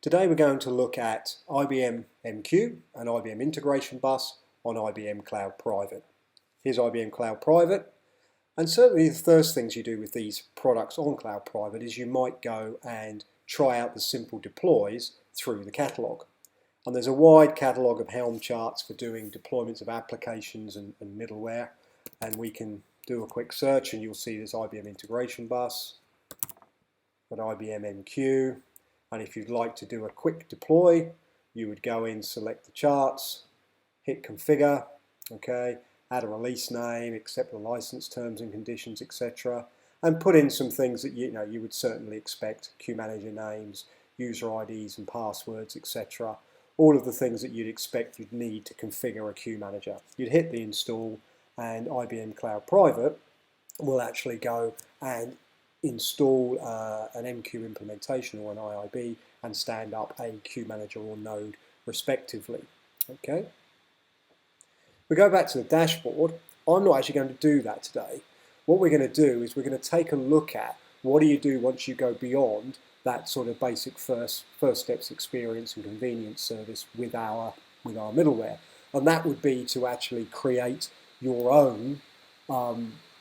Today we're going to look at IBM MQ and IBM Integration Bus on IBM Cloud Private. Here's IBM Cloud Private, and certainly the first things you do with these products on Cloud Private is you might go and try out the simple deploys through the catalogue. And there's a wide catalogue of Helm charts for doing deployments of applications and middleware, and we can do a quick search and you'll see this IBM Integration Bus, got IBM MQ. And if you'd like to do a quick deploy, you would go in, select the charts, hit configure, okay, add a release name, accept the license terms and conditions, etc. And put in some things that you would certainly expect: queue manager names, user IDs and passwords, etc. All of the things that you'd expect you'd need to configure a queue manager. You'd hit the install, and IBM Cloud Private will actually go and install an MQ implementation or an IIB and stand up a queue manager or node respectively. Okay. We go back to the dashboard. I'm not actually going to do that today. What we're going to do is we're going to take a look at what do you do once you go beyond that sort of basic first steps experience and convenience service with our middleware, and that would be to actually create your own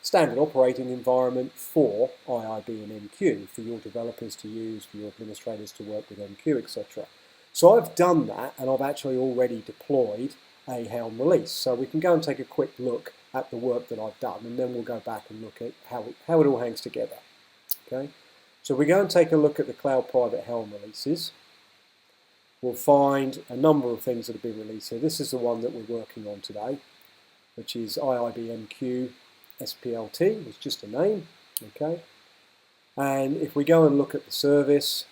standard operating environment for IIB and MQ, for your developers to use, for your administrators to work with MQ, etc. So I've done that, and I've actually already deployed a Helm release. So we can go and take a quick look at the work that I've done, and then we'll go back and look at how it all hangs together. Okay. So we go and take a look at the Cloud Private Helm releases. We'll find a number of things that have been released here. This is the one that we're working on today, which is IIB MQ SPLT. It's just a name, okay. And if we go and look at the service,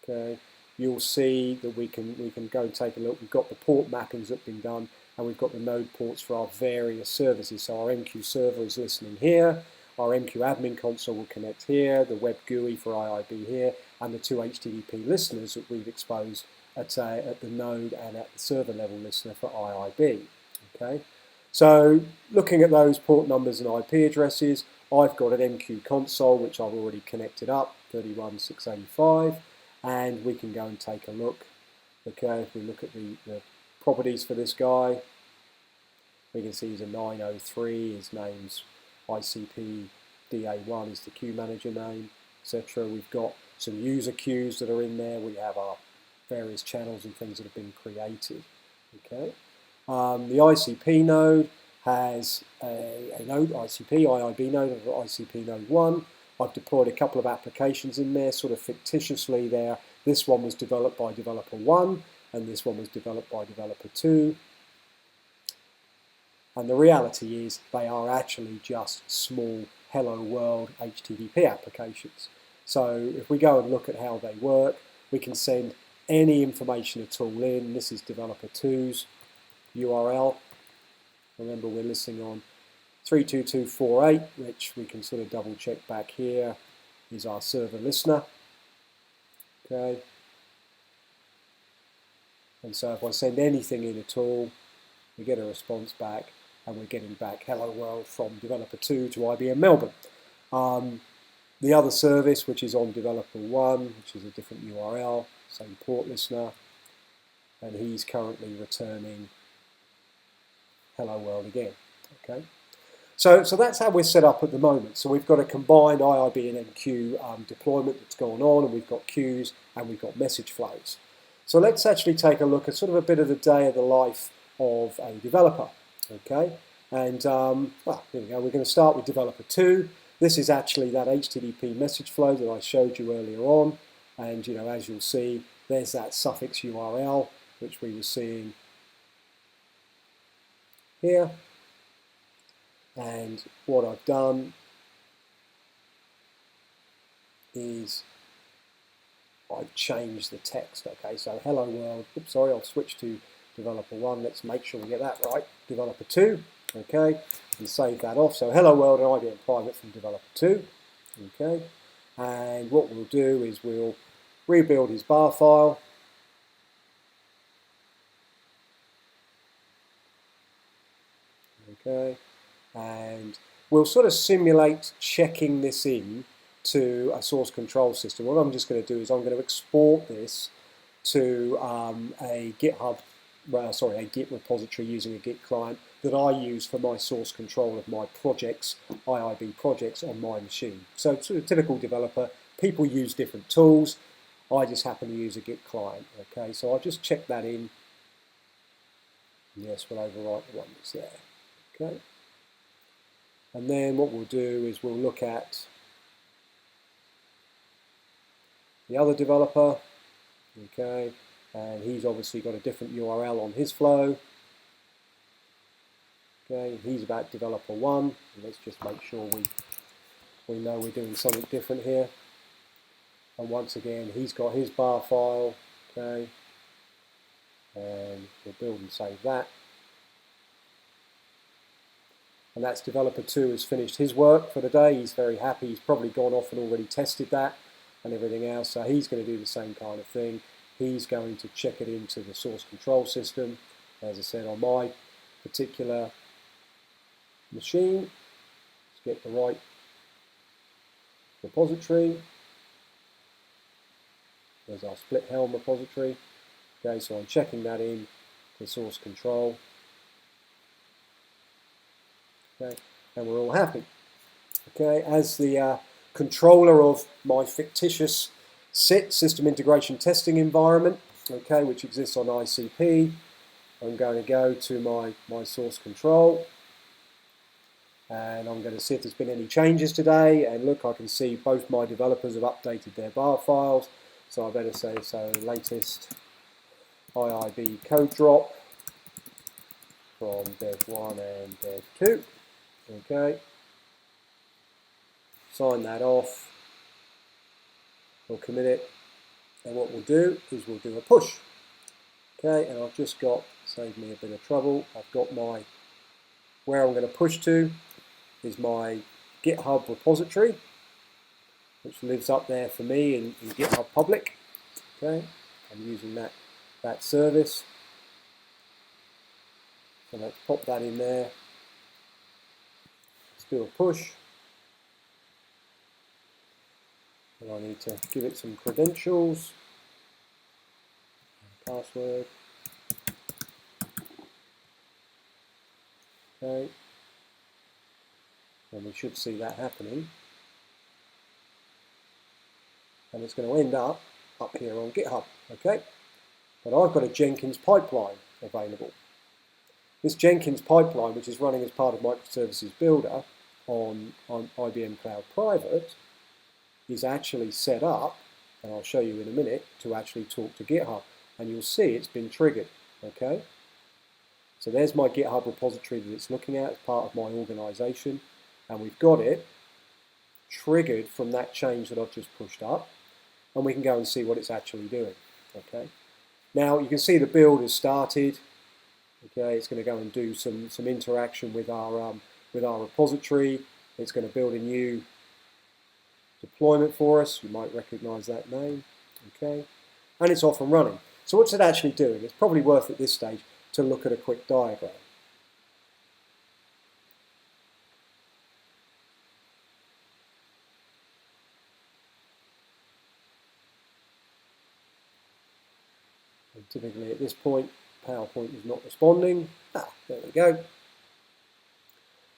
okay, you'll see that we can go and take a look. We've got the port mappings that have been done, and we've got the node ports for our various services. So our MQ server is listening here, our MQ admin console will connect here, the web GUI for IIB here, and the two HTTP listeners that we've exposed at the node and at the server level listener for IIB. Okay. So looking at those port numbers and IP addresses, I've got an MQ console which I've already connected up, 31685, and we can go and take a look. Okay, if we look at the properties for this guy, we can see he's a 903, his name's ICP DA1 is the queue manager name, etc. We've got some user queues that are in there. We have our various channels and things that have been created. Okay. The ICP node has a node, ICP, IIB node, ICP node 1. I've deployed a couple of applications in there, sort of fictitiously there. This one was developed by developer 1, and this one was developed by developer 2. And the reality is they are actually just small Hello World HTTP applications. So if we go and look at how they work, we can send any information at all in. This is developer 2's URL. Remember, we're listening on 32248, which we can sort of double check back here is our server listener. Okay. And so if I send anything in at all, we get a response back, and we're getting back hello world from developer 2 to IBM Melbourne. The other service, which is on developer 1, which is a different URL, same port listener, and he's currently returning hello world again. Okay, so that's how we're set up at the moment. So we've got a combined IIB and MQ deployment that's going on, and we've got queues and we've got message flows. So let's actually take a look at sort of a bit of the day of the life of a developer. Okay, and well, here we go. We're going to start with developer 2. This is actually that HTTP message flow that I showed you earlier on, and as you'll see, there's that suffix URL which we were seeing here, and what I've done is I've changed the text. Okay, so hello world, oops, sorry, I'll switch to developer 1, let's make sure we get that right, developer 2, okay, and save that off. So hello world and IBM Private from developer 2, okay, and what we'll do is we'll rebuild his bar file. Okay, and we'll sort of simulate checking this in to a source control system. What I'm just going to do is I'm going to export this to a GitHub, a Git repository using a Git client that I use for my source control of my projects, IIB projects on my machine. So to a typical developer, people use different tools. I just happen to use a Git client. Okay, so I'll just check that in. Yes, we'll overwrite the one that's there. Okay, and then what we'll do is we'll look at the other developer. Okay, and he's obviously got a different URL on his flow. Okay, he's about developer 1. Let's just make sure we know we're doing something different here. And once again, he's got his bar file. Okay, and we'll build and save that. And that's developer 2 has finished his work for the day. He's very happy. He's probably gone off and already tested that and everything else. So he's going to do the same kind of thing. He's going to check it into the source control system. As I said, on my particular machine, let's get the right repository. There's our split Helm repository. Okay, so I'm checking that in to source control. Okay, and we're all happy. Okay, as the controller of my fictitious SIT, System Integration Testing environment, okay, which exists on ICP, I'm going to go to my source control, and I'm going to see if there's been any changes today. And look, I can see both my developers have updated their bar files. So I better say, so latest IIB code drop from dev1 and dev2. Okay. Sign that off. We'll commit it. And what we'll do is we'll do a push. Okay, and I've just got, saved me a bit of trouble, I've got my, where I'm going to push to is my GitHub repository, which lives up there for me in GitHub public. Okay, I'm using that service. So let's pop that in there. Let's do a push. And I need to give it some credentials. Password. Okay. And we should see that happening. And it's going to end up here on GitHub, okay? But I've got a Jenkins pipeline available. This Jenkins pipeline, which is running as part of Microservices Builder on IBM Cloud Private, is actually set up, and I'll show you in a minute, to actually talk to GitHub. And you'll see it's been triggered, okay? So there's my GitHub repository that it's looking at as part of my organization, and we've got it triggered from that change that I've just pushed up, and we can go and see what it's actually doing, okay? Now you can see the build has started, okay? It's going to go and do some interaction with our repository. It's going to build a new deployment for us. You might recognize that name, okay? And it's off and running. So what's it actually doing? It's probably worth at this stage to look at a quick diagram. And typically at this point, PowerPoint is not responding. There we go.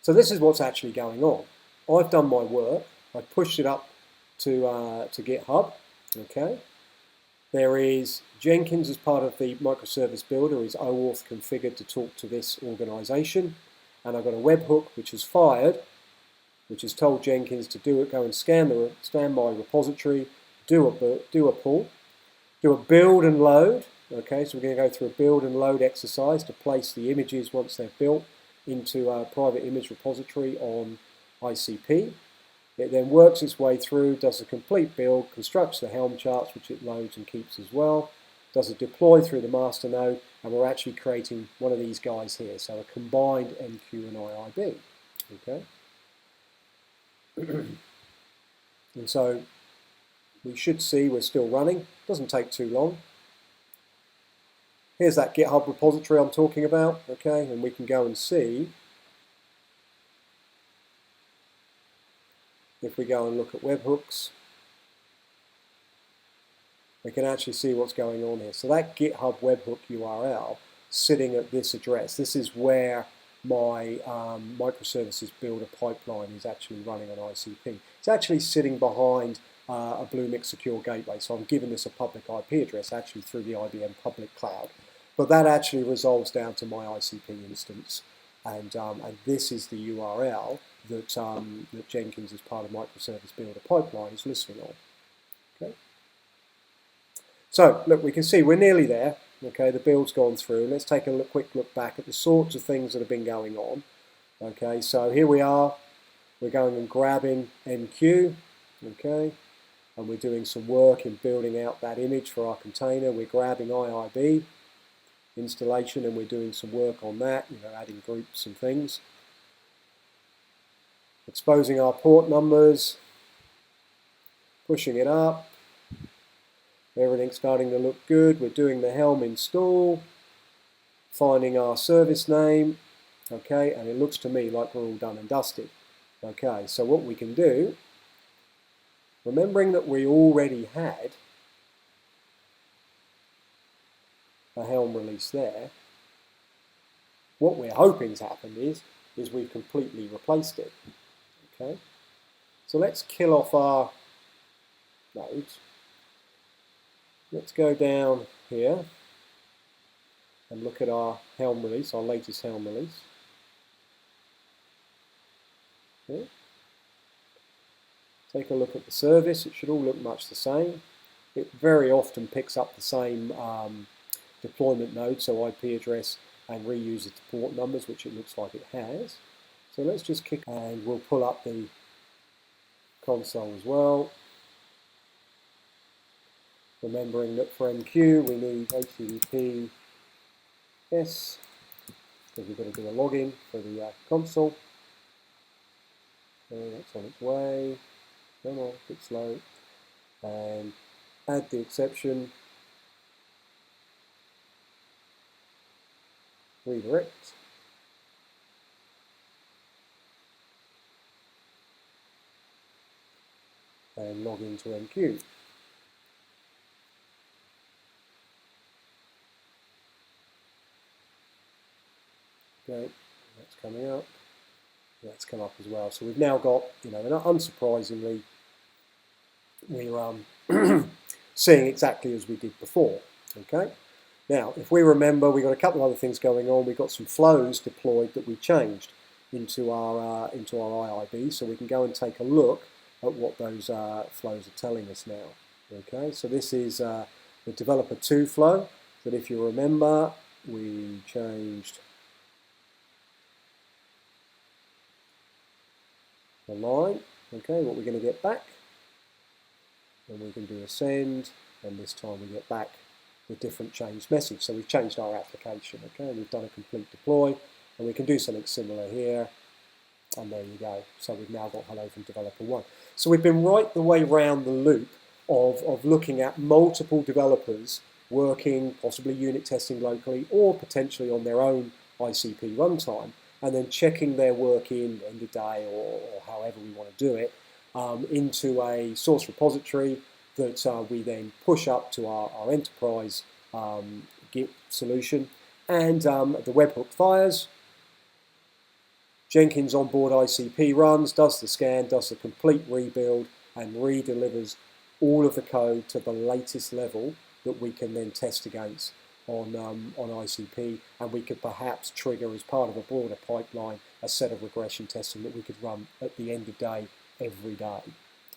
So this is what's actually going on. I've done my work. I've pushed it up to GitHub, okay? There is Jenkins as part of the microservice builder is OAuth configured to talk to this organization, and I've got a webhook which is fired, which has told Jenkins to do it, go and scan my repository, do a pull, do a build and load. Okay, so we're going to go through a build and load exercise to place the images once they're built into a private image repository on ICP. It then works its way through, does a complete build, constructs the Helm charts, which it loads and keeps as well, does a deploy through the master node, and we're actually creating one of these guys here, so a combined MQ and IIB. Okay, and so we should see we're still running. Doesn't take too long. Here's that GitHub repository I'm talking about. Okay, and we can go and see if we go and look at webhooks, we can actually see what's going on here. So that GitHub webhook URL sitting at this address, this is where my microservices builder pipeline is actually running on ICP. It's actually sitting behind a Bluemix secure gateway, so I'm giving this a public IP address actually through the IBM public cloud. But that actually resolves down to my ICP instance, and this is the URL that, that Jenkins as part of microservice builder pipeline is listening on. Okay. So look, we can see we're nearly there. Okay, the build's gone through. Let's take a quick look back at the sorts of things that have been going on. Okay, so here we are. We're going and grabbing MQ. Okay, and we're doing some work in building out that image for our container. We're grabbing IIB installation and we're doing some work on that, adding groups and things. Exposing our port numbers, pushing it up. Everything's starting to look good. We're doing the Helm install, finding our service name, okay, and it looks to me like we're all done and dusted. Okay, so what we can do, remembering that we already had a Helm release there, what we're hoping's happened is we've completely replaced it. Okay, so let's kill off our nodes. Let's go down here and look at our Helm release, our latest Helm release. Okay. Take a look at the service. It should all look much the same. It very often picks up the same deployment node, so IP address, and reuses the port numbers, which it looks like it has. So let's just kick, and we'll pull up the console as well. Remembering that for MQ we need HTTP S, because we've got to do a login for the console. So that's on its way. Come on, a bit slow. And add the exception. Redirect. And log into MQ. Okay, that's coming up. That's come up as well. So we've now got, unsurprisingly, we're seeing exactly as we did before. Okay. Now, if we remember, we've got a couple of other things going on. We've got some flows deployed that we changed into our IIB, so we can go and take a look at what those flows are telling us now. Okay. So this is the developer 2 flow. That, if you remember, we changed the line, okay, what we're going to get back, and we can do a send, and this time we get back the different changed message. So we've changed our application, okay, and we've done a complete deploy, and we can do something similar here, and there you go. So we've now got hello from developer 1. So we've been right the way round the loop of looking at multiple developers working, possibly unit testing locally, or potentially on their own ICP runtime, and then checking their work in end of day or however we want to do it into a source repository that we then push up to our enterprise Git solution, and the webhook fires. Jenkins onboard ICP runs, does the scan, does the complete rebuild, and re-delivers all of the code to the latest level that we can then test against on ICP, and we could perhaps trigger, as part of a broader pipeline, a set of regression testing that we could run at the end of day every day.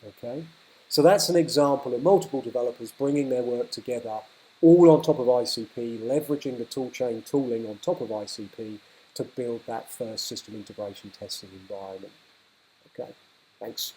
Okay, so that's an example of multiple developers bringing their work together, all on top of ICP, leveraging the toolchain tooling on top of ICP to build that first system integration testing environment. Okay, thanks.